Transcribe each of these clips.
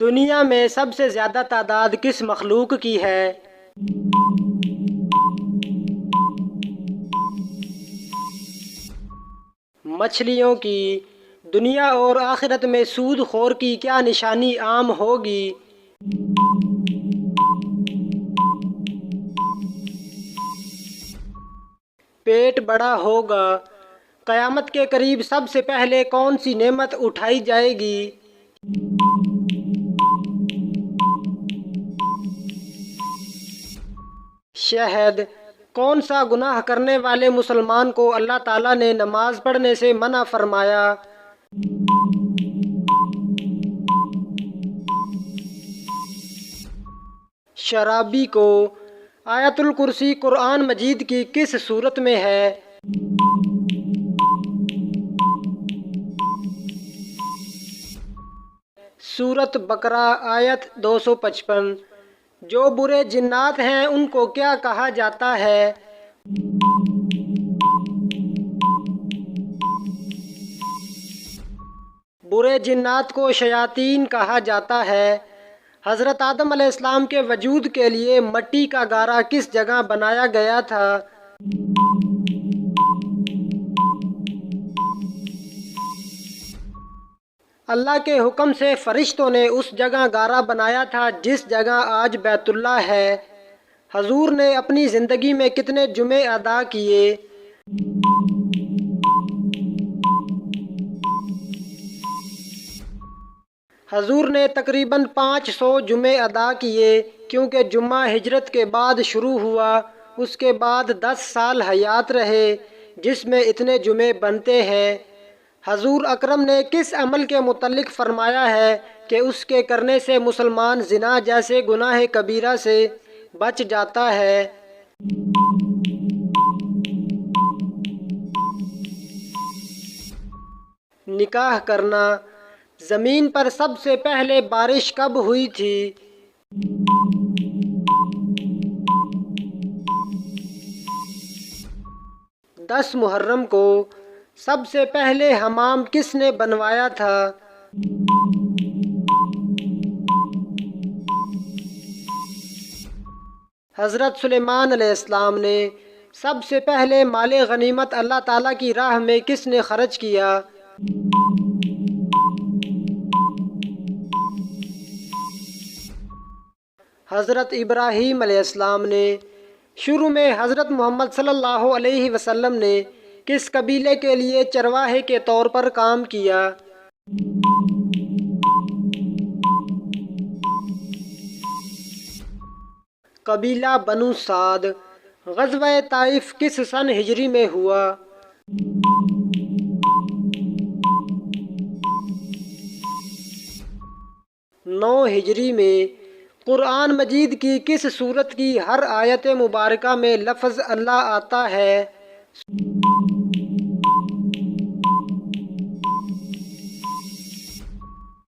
دنیا میں سب سے زیادہ تعداد کس مخلوق کی ہے؟ مچھلیوں کی۔ دنیا اور آخرت میں سود خور کی کیا نشانی عام ہوگی؟ پیٹ بڑا ہوگا۔ قیامت کے قریب سب سے پہلے کون سی نعمت اٹھائی جائے گی؟ شہد۔ کون سا گناہ کرنے والے مسلمان کو اللہ تعالیٰ نے نماز پڑھنے سے منع فرمایا؟ شرابی کو۔ آیت الکرسی قرآن مجید کی کس سورت میں ہے؟ سورۃ بقرہ آیت 255۔ جو برے جنات ہیں ان کو کیا کہا جاتا ہے؟ برے جنات کو شیاطین کہا جاتا ہے۔ حضرت آدم علیہ السلام کے وجود کے لیے مٹی کا گارا کس جگہ بنایا گیا تھا؟ اللہ کے حکم سے فرشتوں نے اس جگہ گارا بنایا تھا جس جگہ آج بیت اللہ ہے۔ حضور نے اپنی زندگی میں کتنے جمعے ادا کیے؟ حضور نے تقریباً 500 جمعے ادا کیے، کیونکہ جمعہ ہجرت کے بعد شروع ہوا، اس کے بعد 10 سال حیات رہے جس میں اتنے جمعے بنتے ہیں۔ حضور اکرم نے کس عمل کے متعلق فرمایا ہے کہ اس کے کرنے سے مسلمان زنا جیسے گناہ کبیرہ سے بچ جاتا ہے؟ نکاح کرنا۔ زمین پر سب سے پہلے بارش کب ہوئی تھی؟ 10 محرم کو۔ سب سے پہلے حمام کس نے بنوایا تھا؟ حضرت سلیمان علیہ السلام نے۔ سب سے پہلے مال غنیمت اللہ تعالیٰ کی راہ میں کس نے خرچ کیا؟ حضرت ابراہیم علیہ السلام نے۔ شروع میں حضرت محمد صلی اللہ علیہ وسلم نے کس قبیلے کے لیے چرواہے کے طور پر کام کیا؟ قبیلہ بنو سعد۔ غزوہ طائف کس سن ہجری میں ہوا؟ 9 ہجری میں۔ قرآن مجید کی کس سورت کی ہر آیت مبارکہ میں لفظ اللہ آتا ہے؟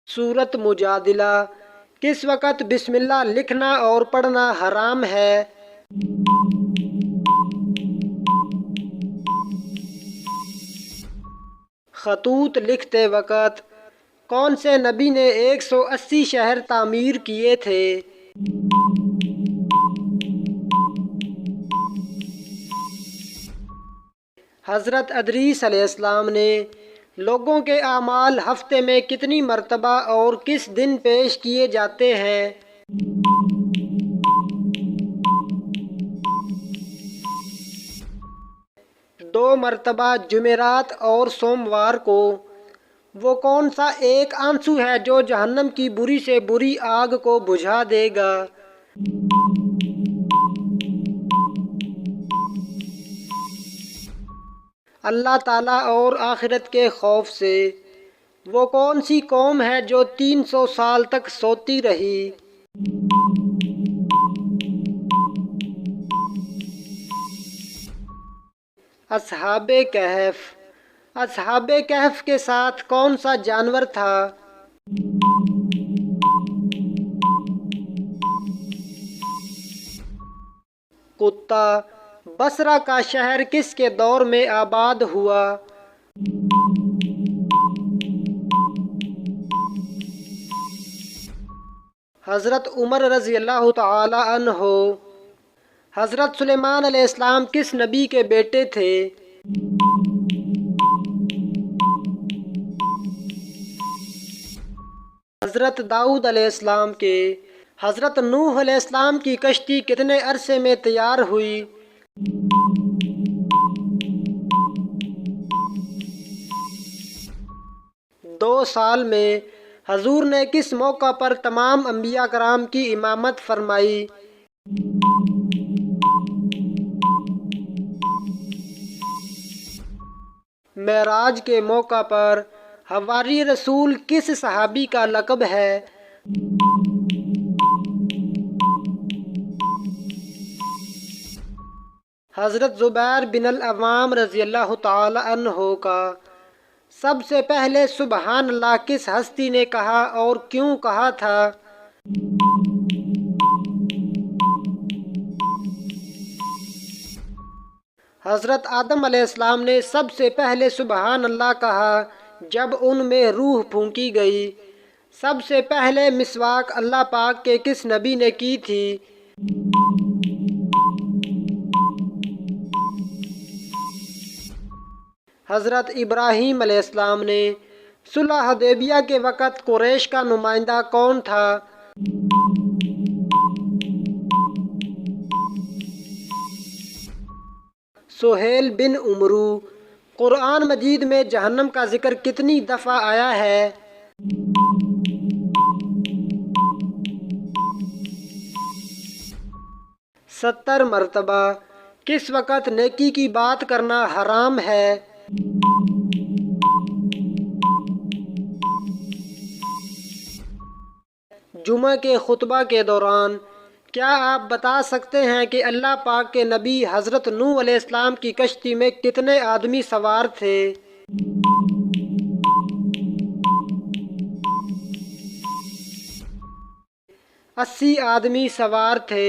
سورۃ مجادلہ۔ کس وقت بسم اللہ لکھنا اور پڑھنا حرام ہے؟ خطوط لکھتے وقت۔ کون سے نبی نے 180 شہر تعمیر کیے تھے؟ حضرت ادریس علیہ السلام نے۔ لوگوں کے اعمال ہفتے میں کتنی مرتبہ اور کس دن پیش کیے جاتے ہیں؟ 2 مرتبہ جمعرات اور سوموار کو۔ وہ کون سا ایک آنسو ہے جو جہنم کی بری سے بری آگ کو بجھا دے گا؟ اللہ تعالیٰ اور آخرت کے خوف سے۔ وہ کون سی قوم ہے جو 300 سال تک سوتی رہی؟ اصحاب کہف۔ اصحاب کہف کے ساتھ کون سا جانور تھا؟ کتا۔ بصرہ کا شہر کس کے دور میں آباد ہوا؟ حضرت عمر رضی اللہ تعالی عنہ۔ حضرت سلیمان علیہ السلام کس نبی کے بیٹے تھے؟ حضرت داؤد علیہ السلام کے۔ حضرت نوح علیہ السلام کی کشتی کتنے عرصے میں تیار ہوئی؟ 2 سال میں۔ حضور نے کس موقع پر تمام انبیاء کرام کی امامت فرمائی؟ معراج کے موقع پر۔ حواری رسول کس صحابی کا لقب ہے؟ حضرت زبیر بن العوام رضی اللہ تعالی عنہ کا۔ سب سے پہلے سبحان اللہ کس ہستی نے کہا اور کیوں کہا تھا؟ حضرت آدم علیہ السلام نے سب سے پہلے سبحان اللہ کہا جب ان میں روح پھونکی گئی۔ سب سے پہلے مسواک اللہ پاک کے کس نبی نے کی تھی؟ حضرت ابراہیم علیہ السلام نے۔ صلح حدیبیہ کے وقت قریش کا نمائندہ کون تھا؟ سہیل بن عمرو۔ قرآن مجید میں جہنم کا ذکر کتنی دفعہ آیا ہے؟ 70 مرتبہ۔ کس وقت نیکی کی بات کرنا حرام ہے؟ جمعہ کے خطبہ کے دوران۔ کیا آپ بتا سکتے ہیں کہ اللہ پاک کے نبی حضرت نوح علیہ السلام کی کشتی میں کتنے آدمی سوار تھے؟ 80 آدمی سوار تھے۔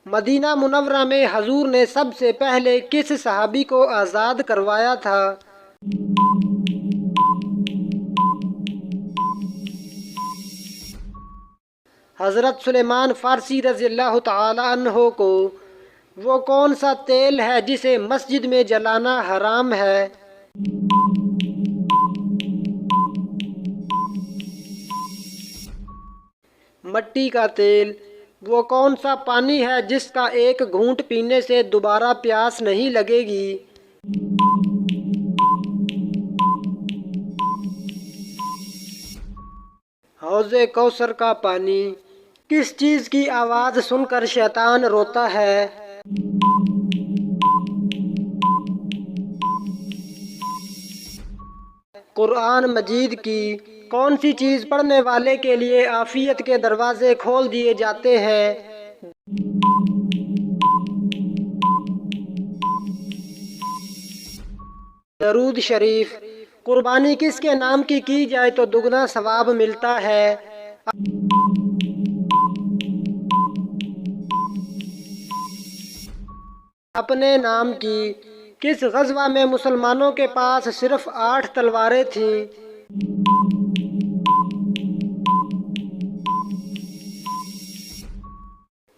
مدینہ منورہ میں حضور نے سب سے پہلے کس صحابی کو آزاد کروایا تھا؟ حضرت سلیمان فارسی رضی اللہ تعالی عنہ کو۔ وہ کون سا تیل ہے جسے مسجد میں جلانا حرام ہے؟ مٹی کا تیل۔ وہ کون سا پانی ہے جس کا ایک گھونٹ پینے سے دوبارہ پیاس نہیں لگے گی؟ حوض کوثر کا پانی۔ کس چیز کی آواز سن کر شیطان روتا ہے؟ قرآن مجید کی۔ کون سی چیز پڑھنے والے کے لیے عافیت کے دروازے کھول دیے جاتے ہیں؟ درود شریف۔ قربانی کس کے نام کی جائے تو دگنا ثواب ملتا ہے؟ اپنے نام کی۔ کس غزوہ میں مسلمانوں کے پاس صرف 8 تلواریں تھیں؟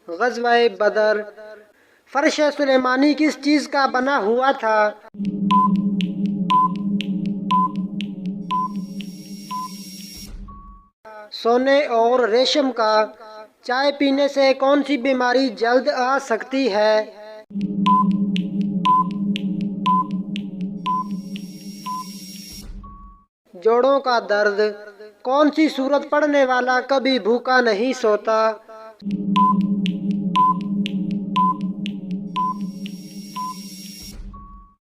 غزوہ بدر۔ فرش سلیمانی کس چیز کا بنا ہوا تھا؟ سونے اور ریشم کا۔ چائے پینے سے کون سی بیماری جلد آ سکتی ہے؟ جوڑوں کا درد۔ کون سی سورت پڑھنے والا کبھی بھوکا نہیں سوتا؟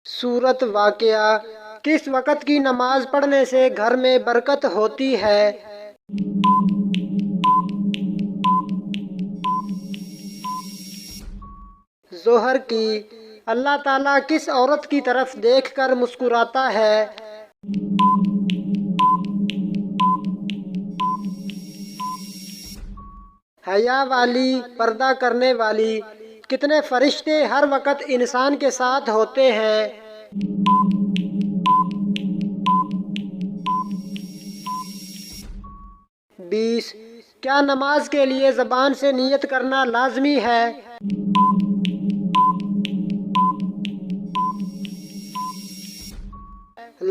سورت واقعہ۔ کس وقت کی نماز پڑھنے سے گھر میں برکت ہوتی ہے؟ ظہر کی۔ اللہ تعالیٰ کس عورت کی طرف دیکھ کر مسکراتا ہے؟ حیا والی، پردہ کرنے والی۔ کتنے فرشتے ہر وقت انسان کے ساتھ ہوتے ہیں؟ بیس۔ کیا نماز کے لیے زبان سے نیت کرنا لازمی ہے؟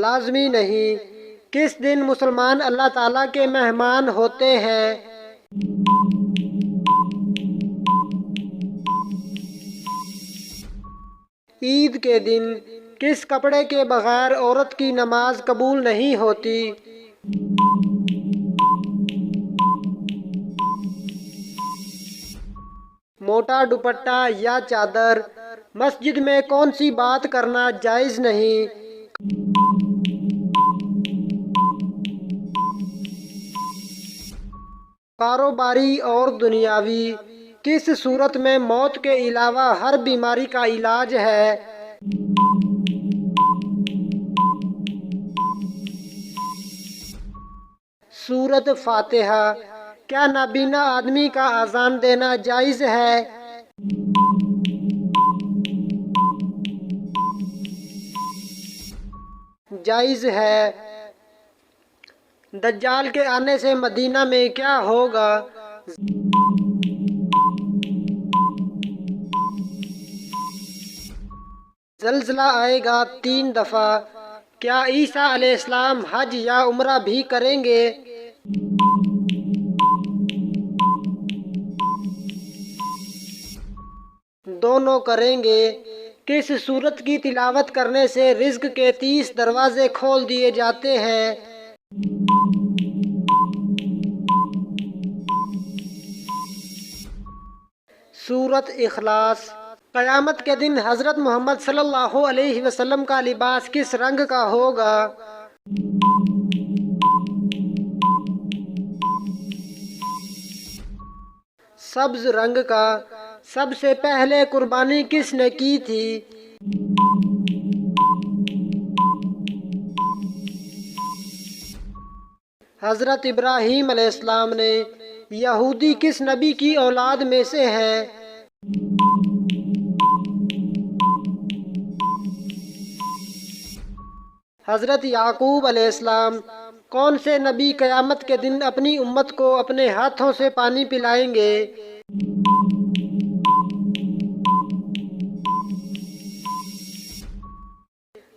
لازمی نہیں۔ کس دن مسلمان اللہ تعالیٰ کے مہمان ہوتے ہیں؟ عید کے دن۔ کس کپڑے کے بغیر عورت کی نماز قبول نہیں ہوتی؟ موٹا دوپٹہ یا چادر۔ مسجد میں کون سی بات کرنا جائز نہیں؟ کاروباری اور دنیاوی۔ کس صورت میں موت کے علاوہ ہر بیماری کا علاج ہے؟ سورۃ فاتحہ۔ کیا نابینا آدمی کا اذان دینا جائز ہے؟ جائز ہے۔ دجال کے آنے سے مدینہ میں کیا ہوگا؟ زلزلہ آئے گا 3 دفعہ۔ کیا عیسیٰ علیہ السلام حج یا عمرہ بھی کریں گے؟ دونوں کریں گے۔ کس سورت کی تلاوت کرنے سے رزق کے 30 دروازے کھول دیے جاتے ہیں؟ سورۃ اخلاص۔ قیامت کے دن حضرت محمد صلی اللہ علیہ وسلم کا لباس کس رنگ کا ہوگا؟ سبز رنگ کا۔ سب سے پہلے قربانی کس نے کی تھی؟ حضرت ابراہیم علیہ السلام نے۔ یہودی کس نبی کی اولاد میں سے ہیں؟ حضرت یعقوب علیہ السلام۔ کون سے نبی قیامت کے دن اپنی امت کو اپنے ہاتھوں سے پانی پلائیں گے؟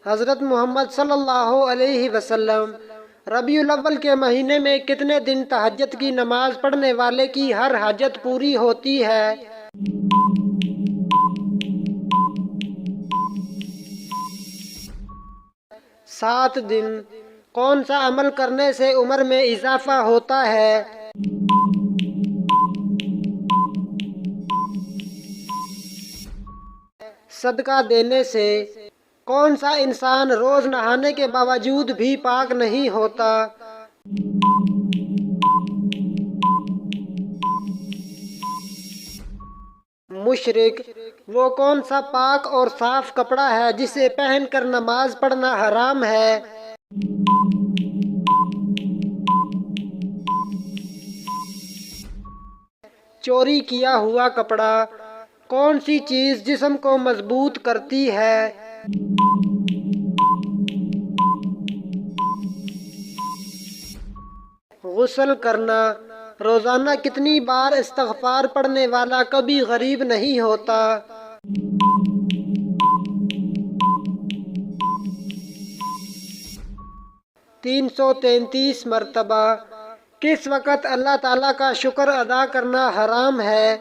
حضرت محمد صلی اللہ علیہ وسلم۔ ربیع الاول کے مہینے میں کتنے دن تہجد کی نماز پڑھنے والے کی ہر حاجت پوری ہوتی ہے؟ 7 دن۔ کون سا عمل کرنے سے عمر میں اضافہ ہوتا ہے؟ صدقہ دینے سے۔ کون سا انسان روز نہانے کے باوجود بھی پاک نہیں ہوتا؟ مشرک۔ وہ کون سا پاک اور صاف کپڑا ہے جسے پہن کر نماز پڑھنا حرام ہے؟ چوری کیا ہوا کپڑا۔ کون سی چیز جسم کو مضبوط کرتی ہے؟ غسل کرنا۔ روزانہ کتنی بار استغفار پڑھنے والا کبھی غریب نہیں ہوتا؟ 333 مرتبہ۔ کس وقت اللہ تعالیٰ کا شکر ادا کرنا حرام ہے؟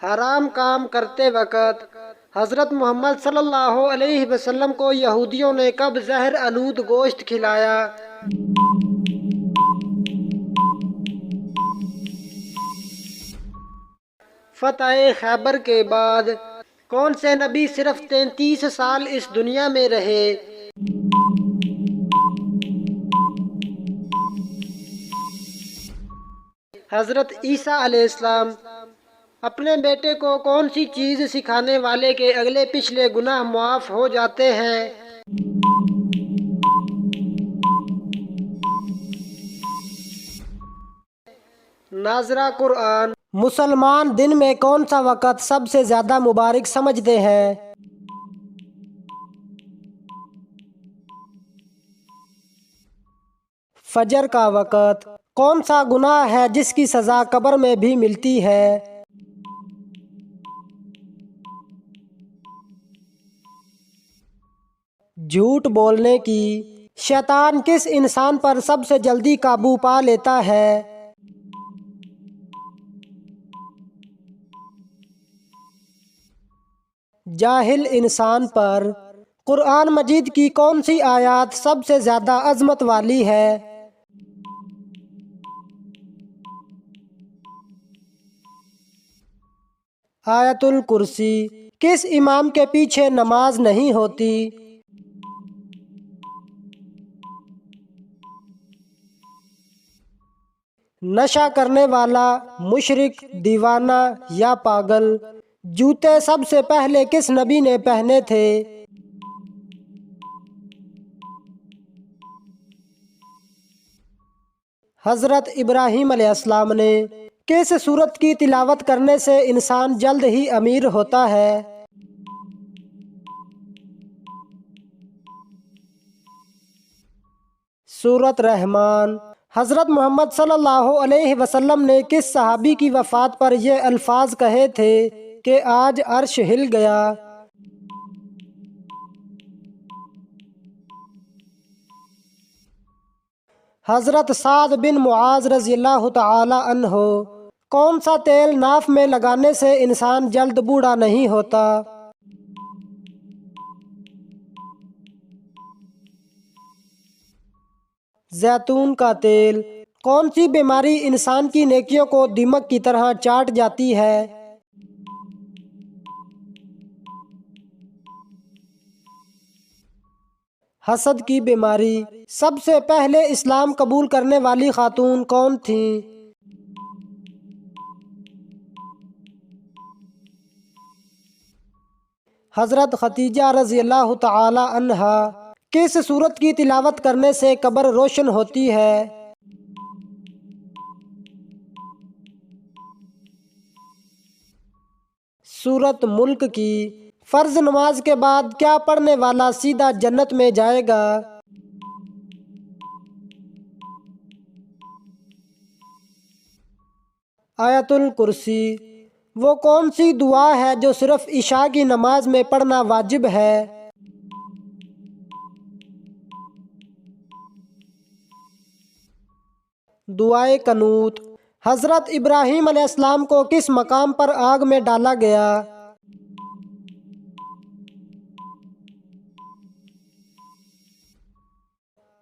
حرام کام کرتے وقت۔ حضرت محمد صلی اللہ علیہ وسلم کو یہودیوں نے کب زہر آلود گوشت کھلایا؟ فتح خیبر کے بعد۔ کون سے نبی صرف 33 سال اس دنیا میں رہے؟ حضرت عیسیٰ علیہ السلام۔ اپنے بیٹے کو کون سی چیز سکھانے والے کے اگلے پچھلے گناہ معاف ہو جاتے ہیں؟ ناظرہ قرآن۔ مسلمان دن میں کون سا وقت سب سے زیادہ مبارک سمجھتے ہیں؟ فجر کا وقت۔ کون سا گناہ ہے جس کی سزا قبر میں بھی ملتی ہے؟ جھوٹ بولنے کی۔ شیطان کس انسان پر سب سے جلدی قابو پا لیتا ہے؟ جاہل انسان پر۔ قرآن مجید کی کون سی آیات سب سے زیادہ عظمت والی ہے؟ آیت الکرسی۔ کس امام کے پیچھے نماز نہیں ہوتی؟ نشہ کرنے والا، مشرک، دیوانہ یا پاگل؟ جوتے سب سے پہلے کس نبی نے پہنے تھے؟ حضرت ابراہیم علیہ السلام نے۔ کس سورت کی تلاوت کرنے سے انسان جلد ہی امیر ہوتا ہے؟ سورت رحمان۔ حضرت محمد صلی اللہ علیہ وسلم نے کس صحابی کی وفات پر یہ الفاظ کہے تھے کہ آج عرش ہل گیا؟ حضرت سعد بن معاذ رضی اللہ تعالی عنہ۔ کون سا تیل ناف میں لگانے سے انسان جلد بوڑھا نہیں ہوتا؟ زیتون کا تیل۔ کون سی بیماری انسان کی نیکیوں کو دیمک کی طرح چاٹ جاتی ہے؟ حسد کی بیماری۔ سب سے پہلے اسلام قبول کرنے والی خاتون کون تھیں؟ حضرت خدیجہ رضی اللہ تعالی عنہا۔ کس سورت کی تلاوت کرنے سے قبر روشن ہوتی ہے؟ سورت ملک کی۔ فرض نماز کے بعد کیا پڑھنے والا سیدھا جنت میں جائے گا؟ آیت الکرسی۔ وہ کون سی دعا ہے جو صرف عشاء کی نماز میں پڑھنا واجب ہے؟ دعائے قنوت۔ حضرت ابراہیم علیہ السلام کو کس مقام پر آگ میں ڈالا گیا؟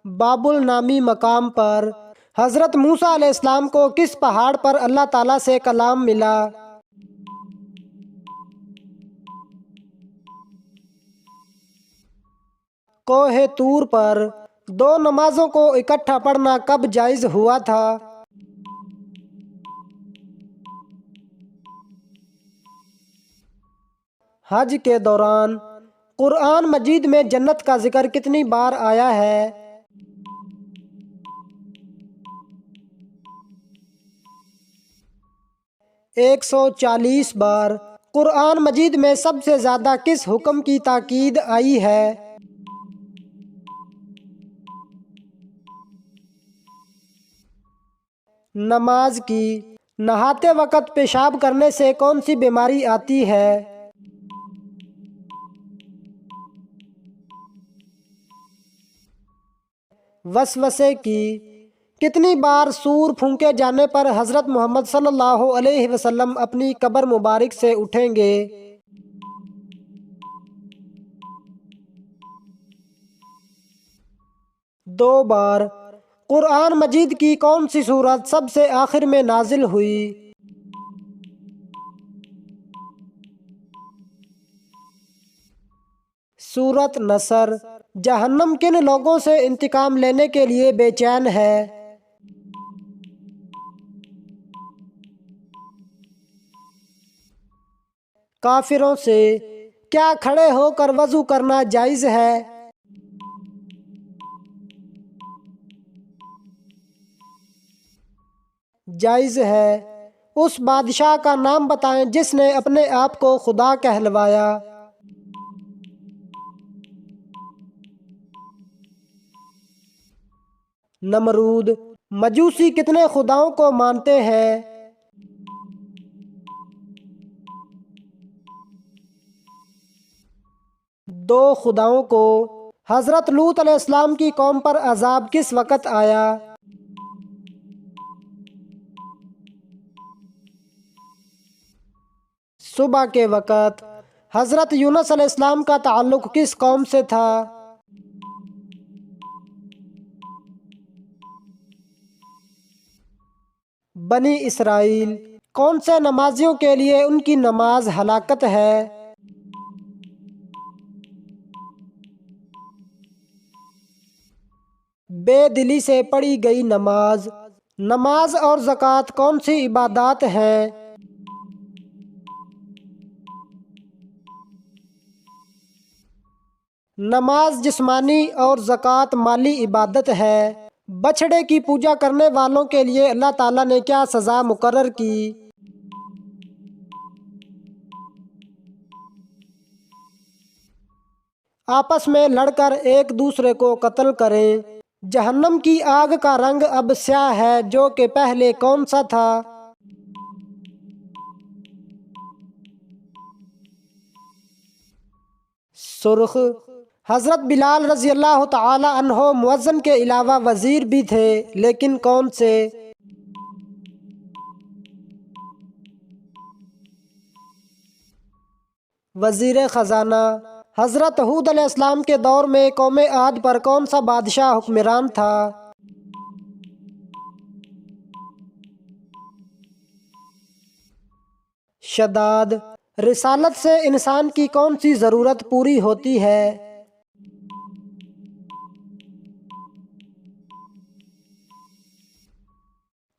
بابل نامی مقام پر۔ حضرت موسیٰ علیہ السلام کو کس پہاڑ پر اللہ تعالیٰ سے کلام ملا؟ کوہ طور پر۔ دو نمازوں کو اکٹھا پڑھنا کب جائز ہوا تھا؟ حج کے دوران۔ قرآن مجید میں جنت کا ذکر کتنی بار آیا ہے؟ 140 بار۔ قرآن مجید میں سب سے زیادہ کس حکم کی تاکید آئی ہے؟ نماز کی۔ نہاتے وقت پیشاب کرنے سے کون سی بیماری آتی ہے؟ وسوسے کی۔ کتنی بار سور پھونکے جانے پر حضرت محمد صلی اللہ علیہ وسلم اپنی قبر مبارک سے اٹھیں گے؟ 2 بار۔ قرآن مجید کی کون سی سورت سب سے آخر میں نازل ہوئی؟ سورت نصر۔ جہنم کن لوگوں سے انتقام لینے کے لیے بے چین ہے؟ کافروں سے۔ کیا کھڑے ہو کر وضو کرنا جائز ہے؟ جائز ہے۔ اس بادشاہ کا نام بتائیں جس نے اپنے آپ کو خدا کہلوایا۔ نمرود: مجوسی کتنے خداؤں کو مانتے ہیں؟ 2 خداؤں کو۔ حضرت لوط علیہ السلام کی قوم پر عذاب کس وقت آیا؟ صبح کے وقت۔ حضرت یونس علیہ السلام کا تعلق کس قوم سے تھا؟ بنی اسرائیل۔ کون سے نمازیوں کے لیے ان کی نماز ہلاکت ہے؟ بے دلی سے پڑھی گئی نماز۔ نماز اور زکوٰۃ کون سی عبادات ہیں؟ نماز جسمانی اور زکوٰۃ مالی عبادت ہے۔ بچھڑے کی پوجا کرنے والوں کے لیے اللہ تعالیٰ نے کیا سزا مقرر کی؟ آپس میں لڑ کر ایک دوسرے کو قتل کریں۔ جہنم کی آگ کا رنگ اب سیاہ ہے جو کہ پہلے کون سا تھا؟ سرخ۔ حضرت بلال رضی اللہ تعالی عنہ مؤذن کے علاوہ وزیر بھی تھے، لیکن کون سے؟ وزیر خزانہ۔ حضرت ہود علیہ السلام کے دور میں قوم عاد پر کون سا بادشاہ حکمران تھا؟ شداد۔ رسالت سے انسان کی کون سی ضرورت پوری ہوتی ہے؟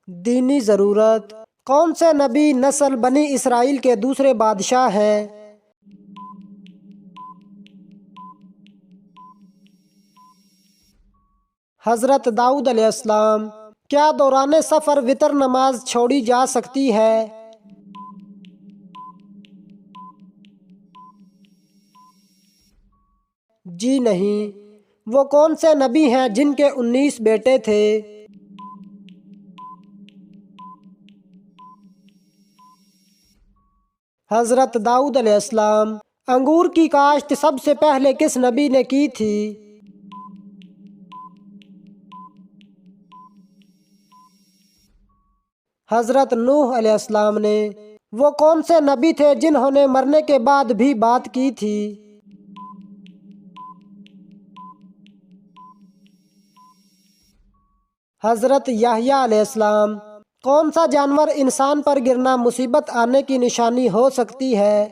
دینی ضرورت۔ کون سے نبی نسل بنی اسرائیل کے دوسرے بادشاہ ہیں؟ حضرت داؤد علیہ السلام۔ کیا دوران سفر وتر نماز چھوڑی جا سکتی ہے؟ جی نہیں۔ وہ کون سے نبی ہیں جن کے 19 بیٹے تھے؟ حضرت داؤد علیہ السلام۔ انگور کی کاشت سب سے پہلے کس نبی نے کی تھی؟ حضرت نوح علیہ السلام نے۔ وہ کون سے نبی تھے جنہوں نے مرنے کے بعد بھی بات کی تھی؟ حضرت یحییٰ علیہ السلام۔ کون سا جانور انسان پر گرنا مصیبت آنے کی نشانی ہو سکتی ہے؟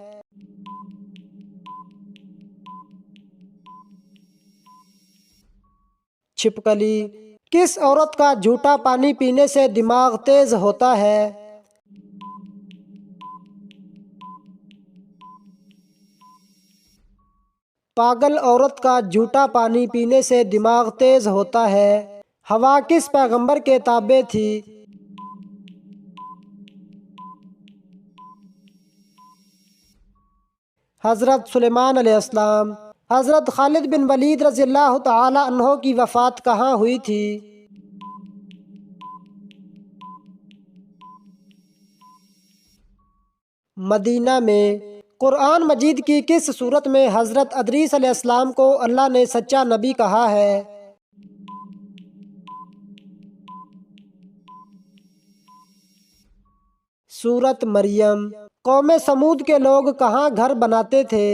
چھپکلی۔ کس عورت کا جھوٹا پانی پینے سے دماغ تیز ہوتا ہے؟ پاگل عورت کا جھوٹا پانی پینے سے دماغ تیز ہوتا ہے۔ ہوا کس پیغمبر کے تابع تھی؟ حضرت سلیمان علیہ السلام۔ حضرت خالد بن ولید رضی اللہ تعالی عنہ کی وفات کہاں ہوئی تھی؟ مدینہ میں۔ قرآن مجید کی کس صورت میں حضرت ادریس علیہ السلام کو اللہ نے سچا نبی کہا ہے؟ سورۃ مریم۔ قوم سمود کے لوگ کہاں گھر بناتے تھے؟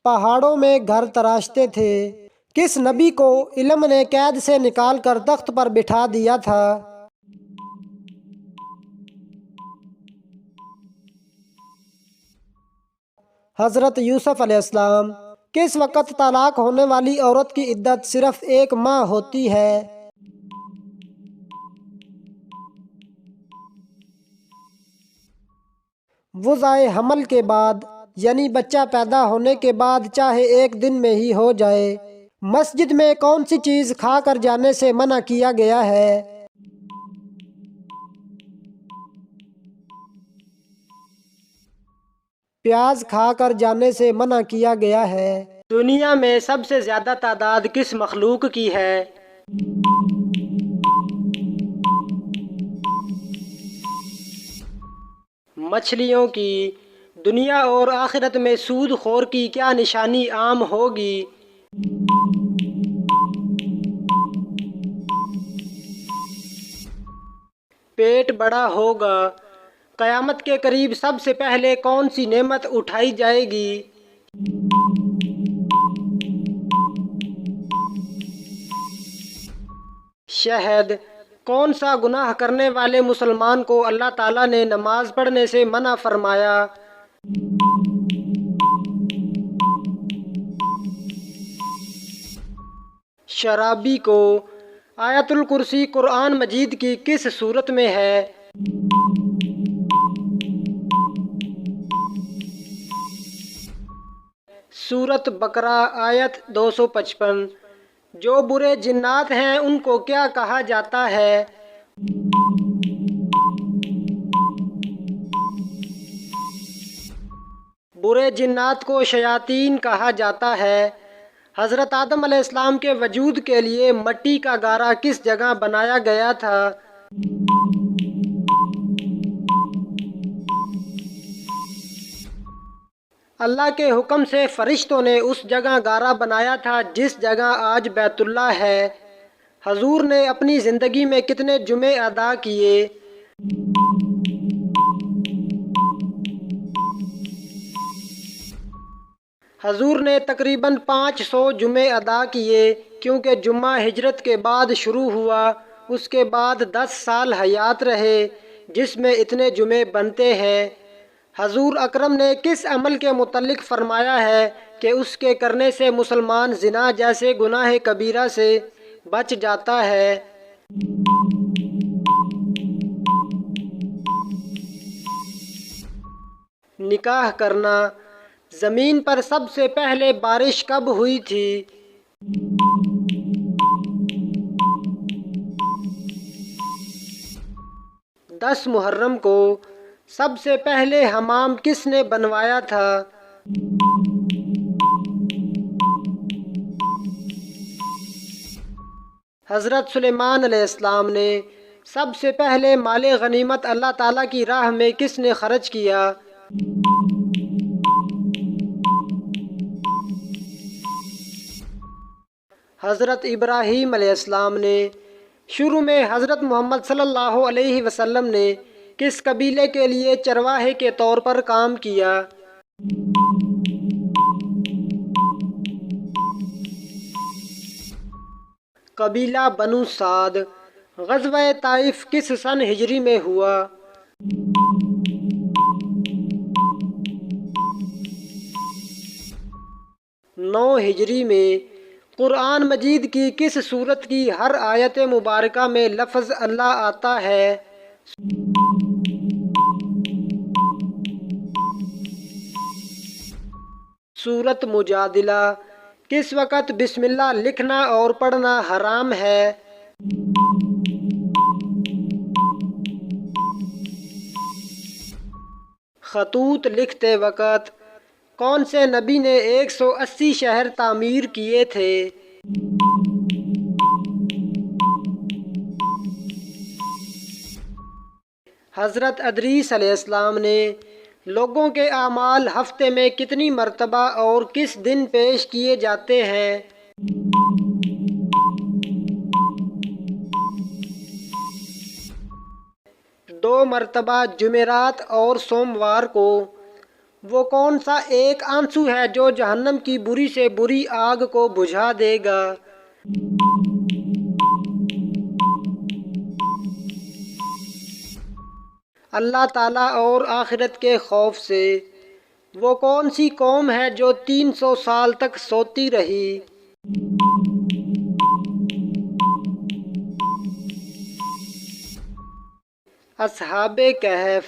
پہاڑوں میں گھر تراشتے تھے۔ کس نبی کو علم نے قید سے نکال کر تخت پر بٹھا دیا تھا؟ حضرت یوسف علیہ السلام۔ کس وقت طلاق ہونے والی عورت کی عدت صرف 1 ماہ ہوتی ہے؟ وضع حمل کے بعد، یعنی بچہ پیدا ہونے کے بعد، چاہے 1 دن میں ہی ہو جائے۔ مسجد میں کون سی چیز کھا کر جانے سے منع کیا گیا ہے؟ پیاز کھا کر جانے سے منع کیا گیا ہے۔ دنیا میں سب سے زیادہ تعداد کس مخلوق کی ہے؟ مچھلیوں کی۔ دنیا اور آخرت میں سود خور کی کیا نشانی عام ہوگی؟ پیٹ بڑا ہوگا۔ قیامت کے قریب سب سے پہلے کون سی نعمت اٹھائی جائے گی؟ شہد۔ کون سا گناہ کرنے والے مسلمان کو اللہ تعالیٰ نے نماز پڑھنے سے منع فرمایا؟ شرابی کو۔ آیت الکرسی قرآن مجید کی کس سورت میں ہے؟ سورت بقرہ آیت 255۔ جو برے جنات ہیں ان کو کیا کہا جاتا ہے؟ برے جنات کو شیاطین کہا جاتا ہے۔ حضرت آدم علیہ السلام کے وجود کے لیے مٹی کا گارا کس جگہ بنایا گیا تھا؟ اللہ کے حکم سے فرشتوں نے اس جگہ گارا بنایا تھا جس جگہ آج بیت اللہ ہے۔ حضور نے اپنی زندگی میں کتنے جمعے ادا کیے؟ حضور نے تقریباً 500 جمعے ادا کیے کیونکہ جمعہ ہجرت کے بعد شروع ہوا، اس کے بعد 10 سال حیات رہے جس میں اتنے جمعے بنتے ہیں۔ حضور اکرم نے کس عمل کے متعلق فرمایا ہے کہ اس کے کرنے سے مسلمان زنا جیسے گناہ کبیرہ سے بچ جاتا ہے؟ نکاح کرنا۔ زمین پر سب سے پہلے بارش کب ہوئی تھی؟ 10 محرم کو۔ سب سے پہلے حمام کس نے بنوایا تھا؟ حضرت سلیمان علیہ السلام نے۔ سب سے پہلے مال غنیمت اللہ تعالیٰ کی راہ میں کس نے خرچ کیا؟ حضرت ابراہیم علیہ السلام نے۔ شروع میں حضرت محمد صلی اللہ علیہ وسلم نے کس قبیلے کے لیے چرواہے کے طور پر کام کیا؟ قبیلہ بنو سعد۔ غزوہ طائف کس سن ہجری میں ہوا؟ 9 ہجری میں۔ قرآن مجید کی کس سورت کی ہر آیت مبارکہ میں لفظ اللہ آتا ہے؟ سورت مجادلہ۔ کس وقت بسم اللہ لکھنا اور پڑھنا حرام ہے؟ خطوط لکھتے وقت۔ کون سے نبی نے 180 شہر تعمیر کیے تھے؟ حضرت ادریس علیہ السلام نے۔ لوگوں کے اعمال ہفتے میں کتنی مرتبہ اور کس دن پیش کیے جاتے ہیں؟ 2 مرتبہ جمعرات اور سوموار کو۔ وہ کون سا ایک آنسو ہے جو جہنم کی بری سے بری آگ کو بجھا دے گا؟ اللہ تعالیٰ اور آخرت کے خوف سے۔ وہ کون سی قوم ہے جو 300 سال تک سوتی رہی؟ اصحاب کہف۔